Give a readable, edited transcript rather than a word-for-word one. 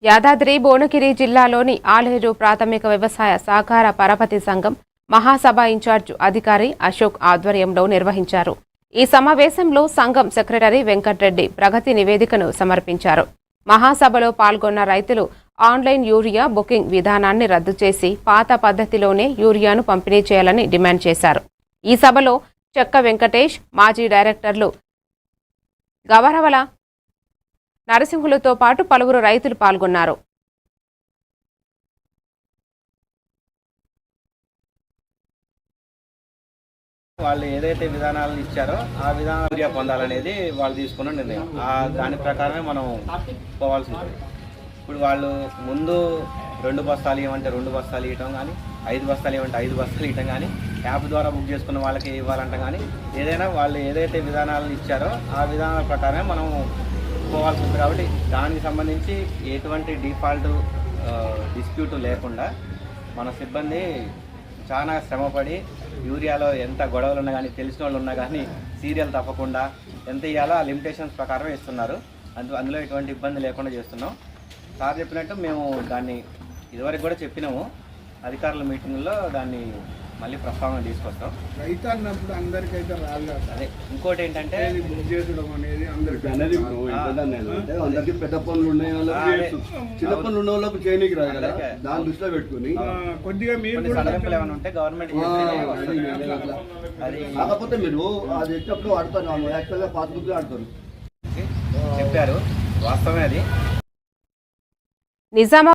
యాదాద్రి భువనగిరి జిల్లాలోని ఆలేరు ప్రాథమిక వ్యవసాయ సహకార పరపతి సంఘం మహాసభ ఇన్ఛార్జ్ అధికారి అశోక్ ఆధ్వర్యంలో నిర్వహించారు. ఈ సమావేశంలో సంఘం సెక్రటరీ వెంకటరెడ్డి ప్రగతి నివేదికను సమర్పించారు. మహాసభలో పాల్గొన్న రైతులు ఆన్లైన్ యూరియా బుకింగ్ విధానాన్ని రద్దు చేసి పాత పద్ధతిలోనే యూరియాను పంపిణీ చేయాలని డిమాండ్ చేశారు. ఈ సభలో చెక్క వెంకటేష్, మాజీ డైరెక్టర్లు గవరవల నరసింహులతో పాటు పలువురు రైతులు పాల్గొన్నారు. వాళ్ళు ఏదైతే విధానాలను ఇచ్చారో ఆ విధానాలు పొందాలనేది వాళ్ళు తీసుకున్న నిర్ణయం. దాని ప్రకారమే మనం పోవాల్సి ఉంటుంది. ఇప్పుడు వాళ్ళు ముందు 2 బస్తాలు ఇవ్వమంటే 2 బస్తాలు ఇవ్వటం కానీ, 5 బస్తాలు ఇవ్వమంటే 5 బస్తాలు ఇవ్వటం కానీ, యాప్ ద్వారా బుక్ చేసుకున్న వాళ్ళకి ఇవ్వాలంట కానీ, ఏదైనా వాళ్ళు ఏదైతే విధానాలను ఇచ్చారో ఆ విధానాల ప్రకారమే మనం పోవాల్సి ఉంటుంది. కాబట్టి దానికి సంబంధించి ఎటువంటి డిఫాల్ట్ డిస్ప్యూట్ లేకుండా మన సిబ్బంది చాలా శ్రమపడి యూరియాలో ఎంత గొడవలు ఉన్నా కానీ, తెలిసిన వాళ్ళు ఉన్నా కానీ సీరియల్ తప్పకుండా ఎంత ఇవ్వాలో ఆ లిమిటేషన్స్ ప్రకారం ఇస్తున్నారు. అందులో ఎటువంటి ఇబ్బంది లేకుండా చేస్తున్నాం. సార్ చెప్పినట్టు మేము దాన్ని ఇదివరకు కూడా చెప్పినాము. అధికారుల మీటింగ్లో దాన్ని మళ్ళీ ప్రస్తావన తీసుకొస్తాం. రైతు అన్నప్పుడు అందరికైతే రాలేదు. అదే ఇంకోటి ఏంటంటే బుక్ చేయడం అనేది అందరికీ పెద్ద పనులు ఉన్నాయి, చిన్న పనులు ఉన్న వాళ్ళకి చేయడానికి రాదు కదా, దాని దృష్టిలో పెట్టుకుని కొద్దిగా మీరు సడలింపులు ఏమైనా ఉంటే గవర్నమెంట్ అది కాకపోతే మీరు అది ఎప్పుడు ఆడతారు, యాక్చువల్గా పాత బుక్లు ఆడతారు చెప్పారు. వాస్తవమే అది.